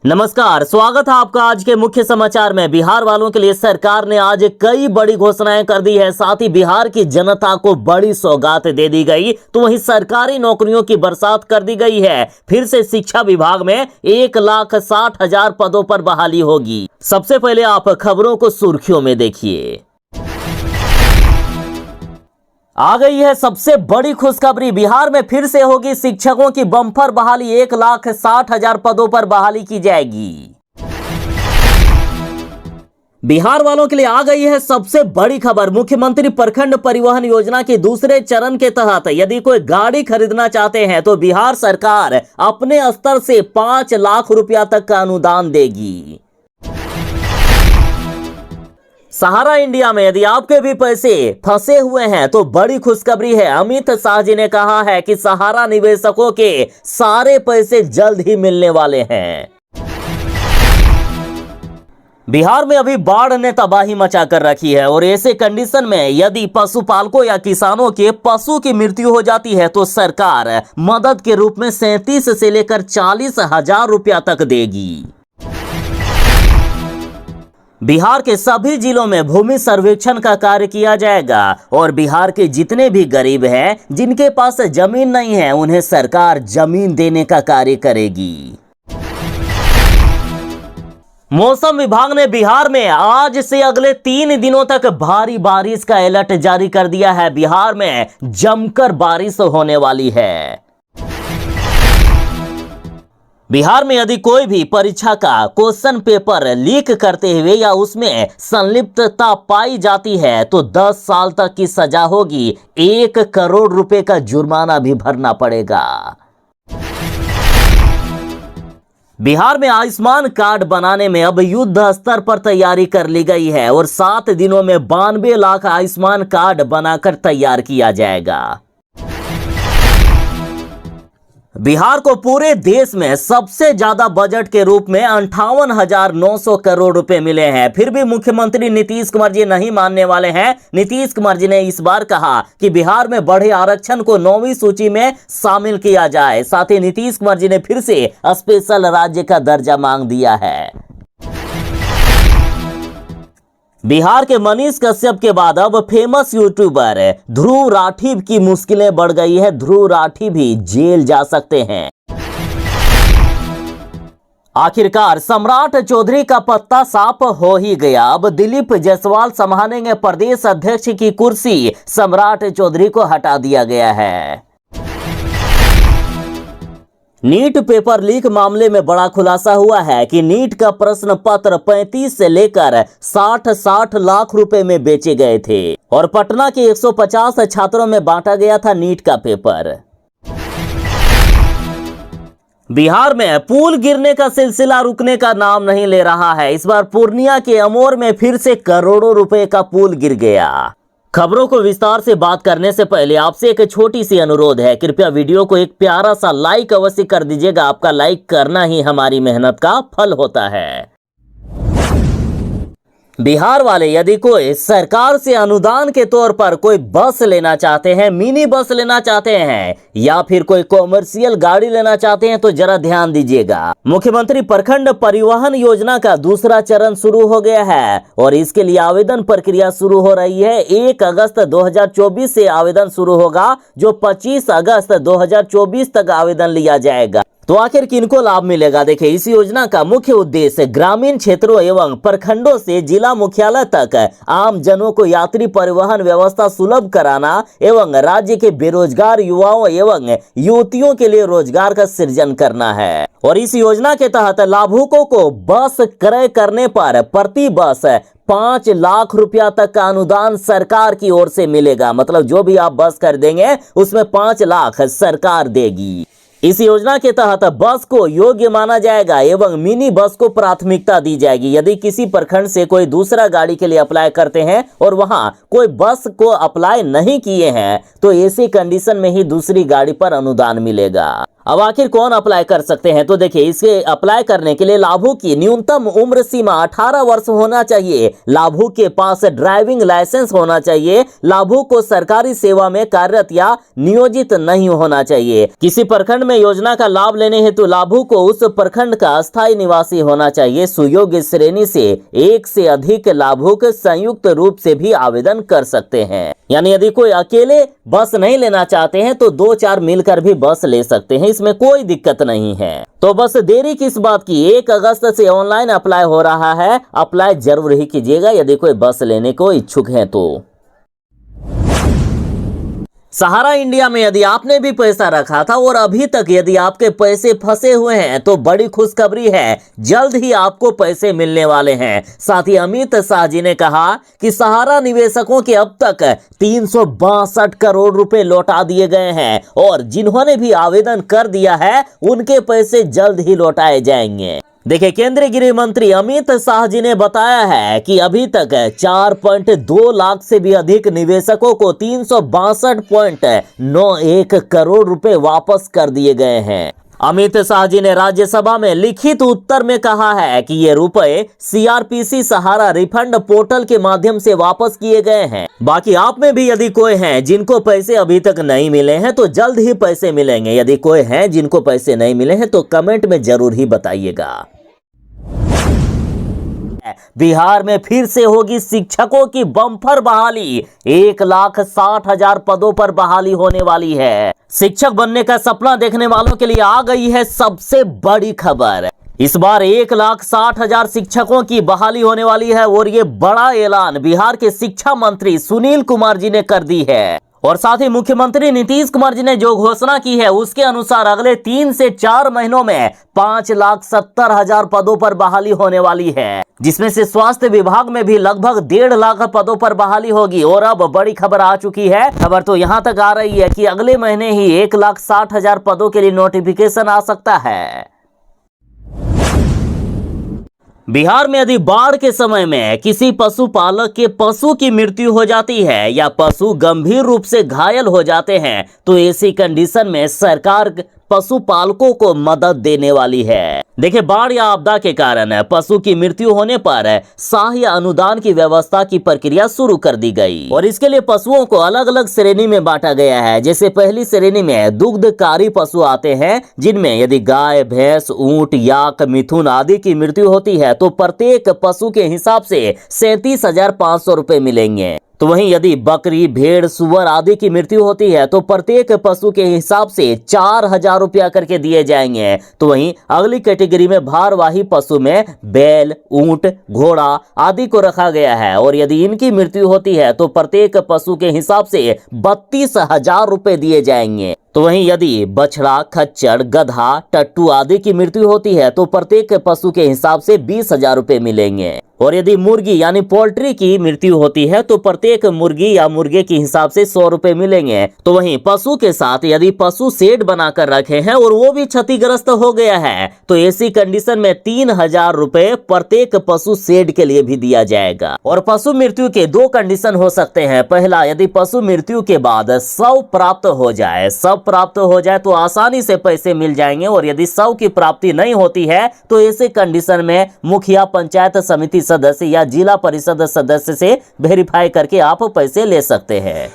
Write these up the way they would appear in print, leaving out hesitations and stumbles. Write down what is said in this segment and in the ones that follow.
नमस्कार, स्वागत है आपका आज के मुख्य समाचार में। बिहार वालों के लिए सरकार ने आज कई बड़ी घोषणाएं कर दी है। साथ ही बिहार की जनता को बड़ी सौगात दे दी गई। तो वहीं सरकारी नौकरियों की बरसात कर दी गई है। फिर से शिक्षा विभाग में 1,60,000 पदों पर बहाली होगी। सबसे पहले आप खबरों को सुर्खियों में देखिए। आ गई है सबसे बड़ी खुशखबरी। बिहार में फिर से होगी शिक्षकों की बम्पर बहाली। 1,60,000 पदों पर बहाली की जाएगी। बिहार वालों के लिए आ गई है सबसे बड़ी खबर। मुख्यमंत्री प्रखंड परिवहन योजना के दूसरे चरण के तहत यदि कोई गाड़ी खरीदना चाहते हैं तो बिहार सरकार अपने स्तर से 5 लाख रुपया तक का अनुदान देगी। सहारा इंडिया में यदि आपके भी पैसे फंसे हुए हैं तो बड़ी खुशखबरी है। अमित शाह जी ने कहा है कि सहारा निवेशकों के सारे पैसे जल्द ही मिलने वाले हैं। बिहार में अभी बाढ़ ने तबाही मचा कर रखी है और ऐसे कंडीशन में यदि पशुपालकों या किसानों के पशु की मृत्यु हो जाती है तो सरकार मदद के रूप में 37 से लेकर 40,000 रुपया तक देगी। बिहार के सभी जिलों में भूमि सर्वेक्षण का कार्य किया जाएगा और बिहार के जितने भी गरीब हैं जिनके पास जमीन नहीं है उन्हें सरकार जमीन देने का कार्य करेगी। मौसम विभाग ने बिहार में आज से अगले 3 दिनों तक भारी बारिश का अलर्ट जारी कर दिया है। बिहार में जमकर बारिश होने वाली है। बिहार में यदि कोई भी परीक्षा का क्वेश्चन पेपर लीक करते हुए या उसमें संलिप्तता पाई जाती है तो 10 साल तक की सजा होगी। 1 करोड़ रुपए का जुर्माना भी भरना पड़ेगा। बिहार में आयुष्मान कार्ड बनाने में अब युद्ध स्तर पर तैयारी कर ली गई है और 7 दिनों में 92 लाख आयुष्मान कार्ड बनाकर तैयार किया जाएगा। बिहार को पूरे देश में सबसे ज्यादा बजट के रूप में 58,900 करोड़ रुपए मिले हैं। फिर भी मुख्यमंत्री नीतीश कुमार जी नहीं मानने वाले हैं। नीतीश कुमार जी ने इस बार कहा कि बिहार में बढ़े आरक्षण को 9वीं सूची में शामिल किया जाए। साथ ही नीतीश कुमार जी ने फिर से स्पेशल राज्य का दर्जा मांग दिया है। बिहार के मनीष कश्यप के बाद अब फेमस यूट्यूबर ध्रुव राठी की मुश्किलें बढ़ गई है। ध्रुव राठी भी जेल जा सकते हैं। आखिरकार सम्राट चौधरी का पत्ता साफ हो ही गया। अब दिलीप जायसवाल संभालेंगे प्रदेश अध्यक्ष की कुर्सी। सम्राट चौधरी को हटा दिया गया है। नीट पेपर लीक मामले में बड़ा खुलासा हुआ है कि नीट का प्रश्न पत्र 35 से लेकर 60 लाख रुपए में बेचे गए थे और पटना के 150 छात्रों में बांटा गया था नीट का पेपर। बिहार में पुल गिरने का सिलसिला रुकने का नाम नहीं ले रहा है। इस बार पूर्णिया के अमोर में फिर से करोड़ों रुपए का पुल गिर गया। खबरों को विस्तार से बात करने से पहले आपसे एक छोटी सी अनुरोध है। कृपया वीडियो को एक प्यारा सा लाइक अवश्य कर दीजिएगा। आपका लाइक करना ही हमारी मेहनत का फल होता है। बिहार वाले यदि कोई सरकार से अनुदान के तौर पर कोई बस लेना चाहते हैं, मिनी बस लेना चाहते हैं या फिर कोई कॉमर्शियल गाड़ी लेना चाहते हैं तो जरा ध्यान दीजिएगा। मुख्यमंत्री प्रखंड परिवहन योजना का दूसरा चरण शुरू हो गया है और इसके लिए आवेदन प्रक्रिया शुरू हो रही है। 1 अगस्त 2024 से आवेदन शुरू होगा जो 25 अगस्त 2024 तक आवेदन लिया जाएगा। तो आखिर किनको लाभ मिलेगा? देखिए, इस योजना का मुख्य उद्देश्य ग्रामीण क्षेत्रों एवं प्रखंडों से जिला मुख्यालय तक आम जनों को यात्री परिवहन व्यवस्था सुलभ कराना एवं राज्य के बेरोजगार युवाओं एवं युवतियों के लिए रोजगार का सृजन करना है। और इस योजना के तहत लाभुकों को बस क्रय करने पर प्रति बस 5 लाख रुपया तक का अनुदान सरकार की ओर से मिलेगा। मतलब जो भी आप बस खरीदेंगे उसमें 5 लाख सरकार देगी। इस योजना के तहत बस को योग्य माना जाएगा एवं मिनी बस को प्राथमिकता दी जाएगी। यदि किसी प्रखंड से कोई दूसरा गाड़ी के लिए अप्लाई करते हैं और वहां कोई बस को अप्लाई नहीं किए हैं तो ऐसी कंडीशन में ही दूसरी गाड़ी पर अनुदान मिलेगा। अब आखिर कौन अप्लाई कर सकते हैं? तो देखिए, इसके अप्लाई करने के लिए लाभुक की न्यूनतम उम्र सीमा 18 वर्ष होना चाहिए, लाभुक के पास ड्राइविंग लाइसेंस होना चाहिए, लाभुक को सरकारी सेवा में कार्यरत या नियोजित नहीं होना चाहिए। किसी प्रखंड में योजना का लाभ लेने हेतु लाभुक को उस प्रखंड का अस्थायी निवासी होना चाहिए। सुयोग्य श्रेणी से एक से अधिक लाभुक संयुक्त रूप से भी आवेदन कर सकते हैं। यानी यदि कोई अकेले बस नहीं लेना चाहते हैं तो 2-4 मिलकर भी बस ले सकते हैं, इसमें कोई दिक्कत नहीं है। तो बस देरी किस बात की, 1 अगस्त से ऑनलाइन अप्लाई हो रहा है, अप्लाई जरूर ही कीजिएगा यदि कोई बस लेने को इच्छुक हैं तो। सहारा इंडिया में यदि आपने भी पैसा रखा था और अभी तक यदि आपके पैसे फंसे हुए हैं तो बड़ी खुशखबरी है, जल्द ही आपको पैसे मिलने वाले हैं। साथ ही अमित शाह जी ने कहा कि सहारा निवेशकों के अब तक 362 करोड़ रुपए लौटा दिए गए हैं और जिन्होंने भी आवेदन कर दिया है उनके पैसे जल्द ही लौटाए जाएंगे। देखिए, केंद्रीय गृह मंत्री अमित शाह जी ने बताया है कि अभी तक 4.2 लाख से भी अधिक निवेशकों को 362.91 करोड़ रुपए वापस कर दिए गए हैं। अमित शाह जी ने राज्यसभा में लिखित उत्तर में कहा है कि ये रुपए सीआरपीसी सहारा रिफंड पोर्टल के माध्यम से वापस किए गए हैं। बाकी आप में भी यदि कोई हैं जिनको पैसे अभी तक नहीं मिले हैं तो जल्द ही पैसे मिलेंगे। यदि कोई हैं जिनको पैसे नहीं मिले हैं तो कमेंट में जरूर ही बताइएगा। बिहार में फिर से होगी शिक्षकों की बम्पर बहाली, 1,60,000 पदों पर बहाली होने वाली है। शिक्षक बनने का सपना देखने वालों के लिए आ गई है सबसे बड़ी खबर। इस बार 1,60,000 शिक्षकों की बहाली होने वाली है और ये बड़ा ऐलान बिहार के शिक्षा मंत्री सुनील कुमार जी ने कर दी है। और साथ ही मुख्यमंत्री नीतीश कुमार जी ने जो घोषणा की है उसके अनुसार अगले 3 से 4 महीनों में 5,70,000 पदों पर बहाली होने वाली है, जिसमें से स्वास्थ्य विभाग में भी लगभग 1.5 लाख पदों पर बहाली होगी। और अब बड़ी खबर आ चुकी है, खबर तो यहां तक आ रही है कि अगले महीने ही 1,60,000 पदों के लिए नोटिफिकेशन आ सकता है। बिहार में यदि बाढ़ के समय में किसी पशुपालक के पशु की मृत्यु हो जाती है या पशु गंभीर रूप से घायल हो जाते हैं तो ऐसी कंडीशन में सरकार पशुपालकों को मदद देने वाली है। देखिए, बाढ़ या आपदा के कारण पशु की मृत्यु होने पर सहायता अनुदान की व्यवस्था की प्रक्रिया शुरू कर दी गई और इसके लिए पशुओं को अलग अलग श्रेणी में बांटा गया है। जैसे पहली श्रेणी में दुग्धकारी पशु आते हैं, जिनमें यदि गाय, भैंस, ऊंट, याक, मिथुन आदि की मृत्यु होती है तो प्रत्येक पशु के हिसाब से 37,500 रुपए मिलेंगे। तो वहीं यदि बकरी, भेड़, सुअर आदि की मृत्यु होती है तो प्रत्येक पशु के हिसाब से 4,000 रुपया करके दिए जाएंगे। तो वहीं अगली कैटेगरी में भारवाही पशु में बैल, ऊंट, घोड़ा आदि को रखा गया है और यदि इनकी मृत्यु होती है तो प्रत्येक पशु के हिसाब से 32,000 रुपए दिए जाएंगे। तो वहीं यदि बछड़ा, खच्चर, गधा, टट्टू आदि की मृत्यु होती है तो प्रत्येक पशु के हिसाब से 20,000 रुपए मिलेंगे। और यदि मुर्गी यानी पोल्ट्री की मृत्यु होती है तो प्रत्येक मुर्गी या मुर्गे के हिसाब से 100 रुपए मिलेंगे। तो वहीं पशु के साथ यदि पशु शेड बनाकर रखे हैं और वो भी क्षतिग्रस्त हो गया है तो ऐसी कंडीशन में 3,000 रुपए प्रत्येक पशु शेड के लिए भी दिया जाएगा। और पशु मृत्यु के 2 कंडीशन हो सकते हैं। पहला, यदि पशु मृत्यु के बाद शव प्राप्त हो जाए, शव प्राप्त हो जाए तो आसानी से पैसे मिल जाएंगे। और यदि शव की प्राप्ति नहीं होती है तो ऐसे कंडीशन में मुखिया, पंचायत समिति सदस्य या जिला परिषद सदस्य से वेरीफाई करके आप पैसे ले सकते हैं।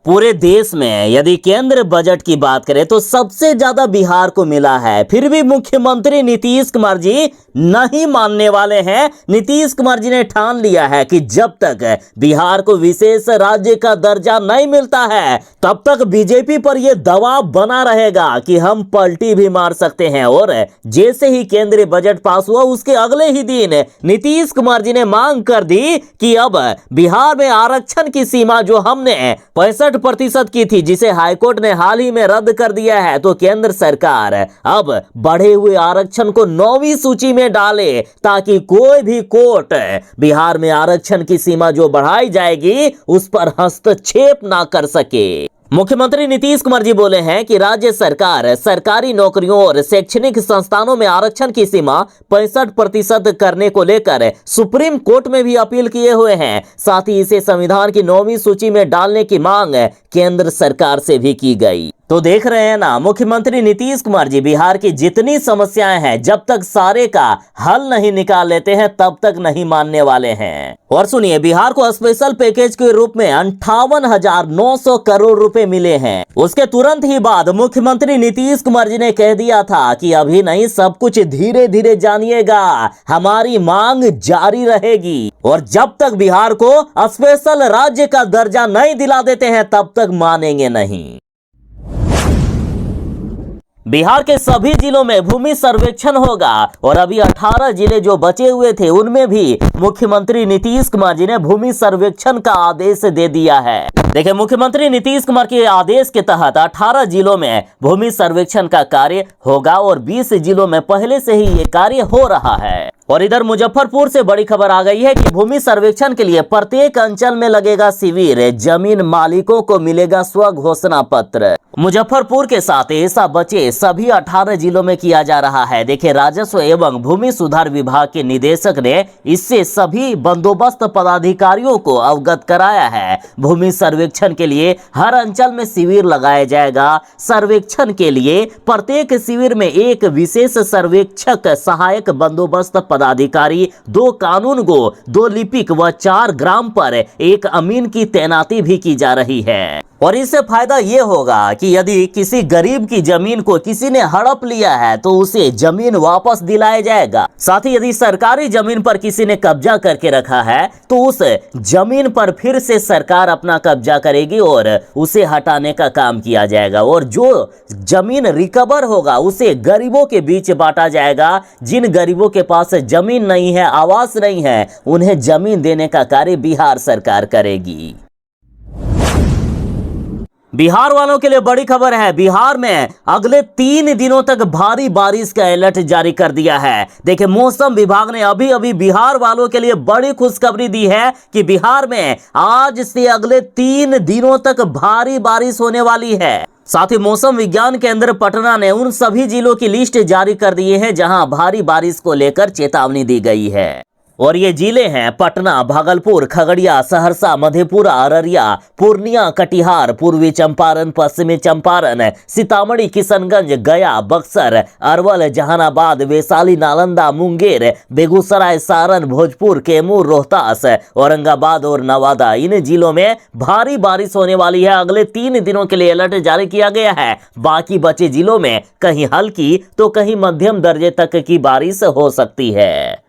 पूरे देश में यदि केंद्र बजट की बात करें तो सबसे ज्यादा बिहार को मिला है। फिर भी मुख्यमंत्री नीतीश कुमार जी नहीं मानने वाले हैं। नीतीश कुमार जी ने ठान लिया है कि जब तक बिहार को विशेष राज्य का दर्जा नहीं मिलता है तब तक बीजेपी पर यह दबाव बना रहेगा कि हम पलटी भी मार सकते हैं। और जैसे ही केंद्रीय बजट पास हुआ उसके अगले ही दिन नीतीश कुमार जी ने मांग कर दी कि अब बिहार में आरक्षण की सीमा जो हमने 65% की थी, जिसे हाईकोर्ट ने हाल ही में रद्द कर दिया है, तो केंद्र सरकार अब बढ़े हुए आरक्षण को 9वीं सूची में डाले ताकि कोई भी कोर्ट बिहार में आरक्षण की सीमा जो बढ़ाई जाएगी उस पर हस्तक्षेप ना कर सके। मुख्यमंत्री नीतीश कुमार जी बोले हैं कि राज्य सरकार सरकारी नौकरियों और शैक्षणिक संस्थानों में आरक्षण की सीमा 65% करने को लेकर सुप्रीम कोर्ट में भी अपील किए हुए हैं। साथ ही इसे संविधान की 9वीं सूची में डालने की मांग केंद्र सरकार से भी की गई। तो देख रहे हैं ना, मुख्यमंत्री नीतीश कुमार जी बिहार की जितनी समस्याएं हैं, जब तक सारे का हल नहीं निकाल लेते हैं तब तक नहीं मानने वाले हैं। और सुनिए, बिहार को स्पेशल पैकेज के रूप में 58,900 करोड़ रुपए मिले हैं। उसके तुरंत ही बाद मुख्यमंत्री नीतीश कुमार जी ने कह दिया था कि अभी नहीं, सब कुछ धीरे धीरे जानिएगा, हमारी मांग जारी रहेगी और जब तक बिहार को स्पेशल राज्य का दर्जा नहीं दिला देते हैं तब तक मानेंगे नहीं। बिहार के सभी जिलों में भूमि सर्वेक्षण होगा और अभी 18 जिले जो बचे हुए थे उनमें भी मुख्यमंत्री नीतीश कुमार जी ने भूमि सर्वेक्षण का आदेश दे दिया है। देखिए, मुख्यमंत्री नीतीश कुमार के आदेश के तहत 18 जिलों में भूमि सर्वेक्षण का कार्य होगा और 20 जिलों में पहले से ही ये कार्य हो रहा है। और इधर मुजफ्फरपुर से बड़ी खबर आ गई है कि भूमि सर्वेक्षण के लिए प्रत्येक अंचल में लगेगा शिविर, जमीन मालिकों को मिलेगा स्व घोषणा पत्र। मुजफ्फरपुर के साथ ऐसा बचे सभी 18 जिलों में किया जा रहा है। देखिए, राजस्व एवं भूमि सुधार विभाग के निदेशक ने इससे सभी बंदोबस्त पदाधिकारियों को अवगत कराया है। भूमि सर्वेक्षण के लिए हर अंचल में शिविर लगाया जाएगा। सर्वेक्षण के लिए प्रत्येक शिविर में एक विशेष सर्वेक्षक, सहायक बंदोबस्त पदाधिकारी, 2 कानूनगो, 2 लिपिक व 4 ग्राम पर एक अमीन की तैनाती भी की जा रही है। और इससे फायदा ये होगा कि यदि किसी गरीब की जमीन को किसी ने हड़प लिया है तो उसे जमीन वापस दिलाया जाएगा। साथ ही यदि सरकारी जमीन पर किसी ने कब्जा करके रखा है तो उस जमीन पर फिर से सरकार अपना कब्जा करेगी और उसे हटाने का काम किया जाएगा। और जो जमीन रिकवर होगा उसे गरीबों के बीच बांटा जाएगा। जिन गरीबों के पास जमीन नहीं है, आवास नहीं है, उन्हें जमीन देने का कार्य बिहार सरकार करेगी। बिहार वालों के लिए बड़ी खबर है। बिहार में अगले 3 दिनों तक भारी बारिश का अलर्ट जारी कर दिया है। देखिए, मौसम विभाग ने अभी अभी बिहार वालों के लिए बड़ी खुशखबरी दी है कि बिहार में आज से अगले 3 दिनों तक भारी बारिश होने वाली है। साथ ही मौसम विज्ञान केंद्र पटना ने उन सभी जिलों की लिस्ट जारी कर दी है जहां भारी बारिश को लेकर चेतावनी दी गई है। और ये जिले हैं पटना, भागलपुर, खगड़िया, सहरसा, मधेपुरा, अररिया, पूर्णिया, कटिहार, पूर्वी चंपारण, पश्चिमी चंपारण, सीतामढ़ी, किशनगंज, गया, बक्सर, अरवल, जहानाबाद, वैशाली, नालंदा, मुंगेर, बेगूसराय, सारण, भोजपुर, कैमूर, रोहतास, औरंगाबाद और नवादा। इन जिलों में भारी बारिश होने वाली है। अगले 3 दिनों के लिए अलर्ट जारी किया गया है। बाकी बचे जिलों में कहीं हल्की तो कहीं मध्यम दर्जे तक की बारिश हो सकती है।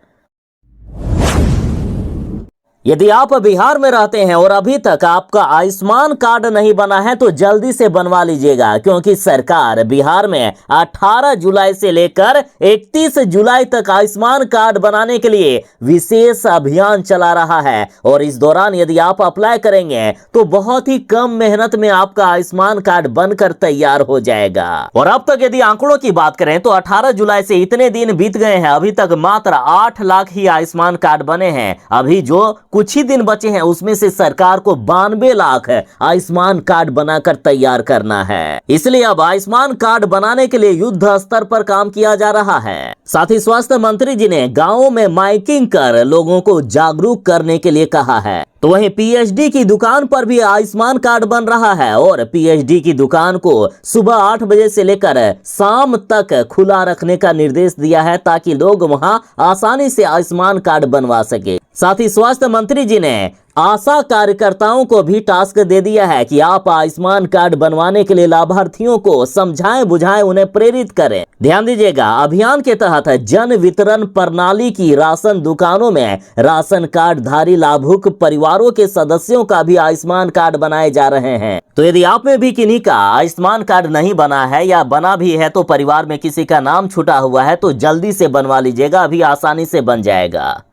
यदि आप बिहार में रहते हैं और अभी तक आपका आयुष्मान कार्ड नहीं बना है तो जल्दी से बनवा लीजिएगा, क्योंकि सरकार बिहार में 18 जुलाई से लेकर 31 जुलाई तक आयुष्मान कार्ड बनाने के लिए विशेष अभियान चला रहा है। और इस दौरान यदि आप अप्लाई करेंगे तो बहुत ही कम मेहनत में आपका आयुष्मान कार्ड बनकर तैयार हो जाएगा। और अब तक यदि आंकड़ों की बात करें तो 18 जुलाई से इतने दिन बीत गए हैं, अभी तक मात्र 8 लाख ही आयुष्मान कार्ड बने हैं। अभी जो कुछ ही दिन बचे हैं उसमें से सरकार को 92 लाख आयुष्मान कार्ड बनाकर तैयार करना है। इसलिए अब आयुष्मान कार्ड बनाने के लिए युद्ध स्तर पर काम किया जा रहा है। साथ ही स्वास्थ्य मंत्री जी ने गांवों में माइकिंग कर लोगों को जागरूक करने के लिए कहा है। तो वहीं पीएचडी की दुकान पर भी आयुष्मान कार्ड बन रहा है और पीएचडी की दुकान को सुबह 8 बजे से लेकर शाम तक खुला रखने का निर्देश दिया है ताकि लोग वहां आसानी से आयुष्मान कार्ड बनवा सके। साथ ही स्वास्थ्य मंत्री जी ने आशा कार्यकर्ताओं को भी टास्क दे दिया है कि आप आयुष्मान कार्ड बनवाने के लिए लाभार्थियों को समझाएं बुझाएं, उन्हें प्रेरित करें। ध्यान दीजिएगा, अभियान के तहत जन वितरण प्रणाली की राशन दुकानों में राशन कार्ड धारी लाभुक परिवारों के सदस्यों का भी आयुष्मान कार्ड बनाए जा रहे हैं। तो यदि आप में भी किन्हीं का आयुष्मान कार्ड नहीं बना है या बना भी है तो परिवार में किसी का नाम छूटा हुआ है तो जल्दी से बनवा लीजिएगा, अभी आसानी से बन जाएगा।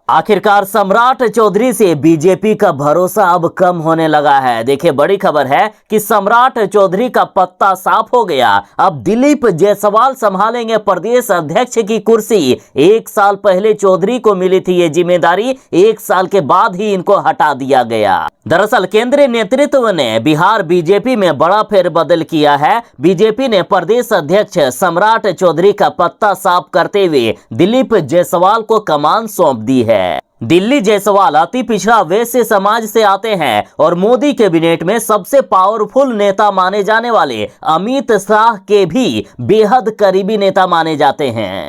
आखिरकार सम्राट चौधरी से बीजेपी का भरोसा अब कम होने लगा है। देखिए, बड़ी खबर है कि सम्राट चौधरी का पत्ता साफ हो गया। अब दिलीप जायसवाल संभालेंगे प्रदेश अध्यक्ष की कुर्सी। 1 साल पहले चौधरी को मिली थी ये जिम्मेदारी, 1 साल के बाद ही इनको हटा दिया गया। दरअसल केंद्रीय नेतृत्व ने बिहार बीजेपी में बड़ा फेरबदल किया है। बीजेपी ने प्रदेश अध्यक्ष सम्राट चौधरी का पत्ता साफ करते हुए दिलीप जायसवाल को कमान सौंप दी है। दिल्ली जायसवाल अति पिछड़ा वैश्य समाज से आते हैं और मोदी कैबिनेट में सबसे पावरफुल नेता माने जाने वाले अमित शाह के भी बेहद करीबी नेता माने जाते हैं।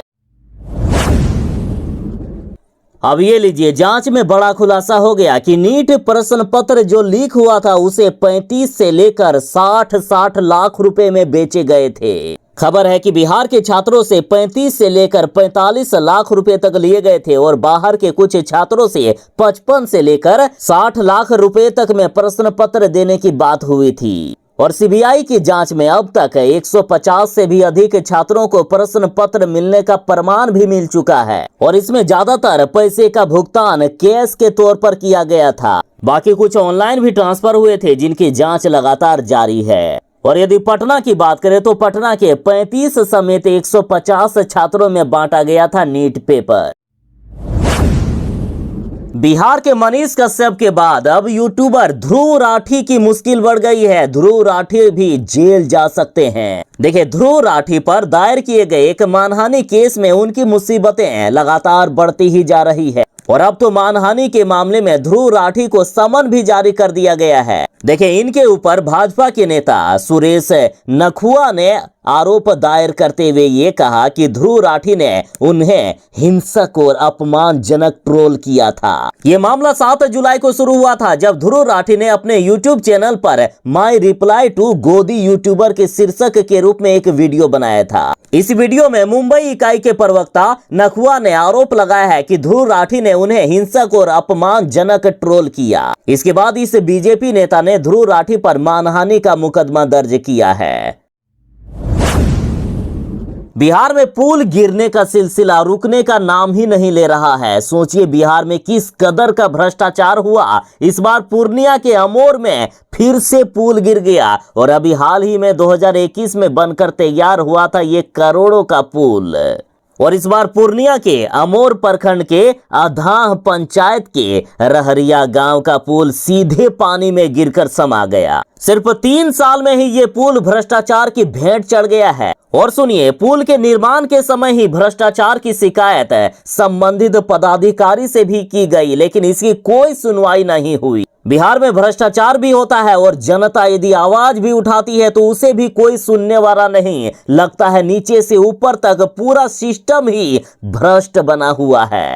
अब ये लीजिए, जांच में बड़ा खुलासा हो गया कि नीट प्रश्न पत्र जो लीक हुआ था उसे 35 से लेकर 60 लाख रुपए में बेचे गए थे। खबर है कि बिहार के छात्रों से 35 से लेकर 45 लाख रुपए तक लिए गए थे और बाहर के कुछ छात्रों से 55 से लेकर 60 लाख रुपए तक में प्रश्न पत्र देने की बात हुई थी। और सीबीआई की जांच में अब तक 150 से भी अधिक छात्रों को प्रश्न पत्र मिलने का प्रमाण भी मिल चुका है और इसमें ज्यादातर पैसे का भुगतान कैश के तौर पर किया गया था। बाकी कुछ ऑनलाइन भी ट्रांसफर हुए थे जिनकी जांच लगातार जारी है। और यदि पटना की बात करें तो पटना के 35 समेत 150 छात्रों में बांटा गया था नीट पेपर। बिहार के मनीष कश्यप के बाद अब यूट्यूबर ध्रुव राठी की मुश्किल बढ़ गई है। ध्रुव राठी भी जेल जा सकते हैं। देखिए, ध्रुव राठी पर दायर किए गए एक मानहानि केस में उनकी मुसीबतें लगातार बढ़ती ही जा रही है और अब तो मानहानि के मामले में ध्रुव राठी को समन भी जारी कर दिया गया है। देखिए, इनके ऊपर भाजपा के नेता सुरेश नखुआ ने आरोप दायर करते हुए ये कहा कि ध्रुव राठी ने उन्हें हिंसक और अपमानजनक ट्रोल किया था। ये मामला 7 जुलाई को शुरू हुआ था जब ध्रुव राठी ने अपने यूट्यूब चैनल पर माई रिप्लाई टू गोदी यूट्यूबर के शीर्षक के रूप में एक वीडियो बनाया था। इस वीडियो में मुंबई इकाई के प्रवक्ता नखुआ ने आरोप लगाया है कि ध्रुव राठी ने उन्हें हिंसक और अपमानजनक ट्रोल किया। इसके बाद इस बीजेपी नेता ने ध्रुव राठी पर मानहानि का मुकदमा दर्ज किया है। बिहार में पुल गिरने का सिलसिला रुकने का नाम ही नहीं ले रहा है। सोचिए, बिहार में किस कदर का भ्रष्टाचार हुआ। इस बार पूर्णिया के अमोर में फिर से पुल गिर गया और अभी हाल ही में 2021 में बनकर तैयार हुआ था ये करोड़ों का पुल। और इस बार पूर्णिया के अमोर प्रखंड के अधाह पंचायत के रहरिया गांव का पुल सीधे पानी में गिरकर समा गया। सिर्फ 3 साल में ही ये पुल भ्रष्टाचार की भेंट चढ़ गया है। और सुनिए, पुल के निर्माण के समय ही भ्रष्टाचार की शिकायत संबंधित पदाधिकारी से भी की गई, लेकिन इसकी कोई सुनवाई नहीं हुई। बिहार में भ्रष्टाचार भी होता है और जनता यदि आवाज भी उठाती है तो उसे भी कोई सुनने वाला नहीं। लगता है नीचे से ऊपर तक पूरा सिस्टम ही भ्रष्ट बना हुआ है।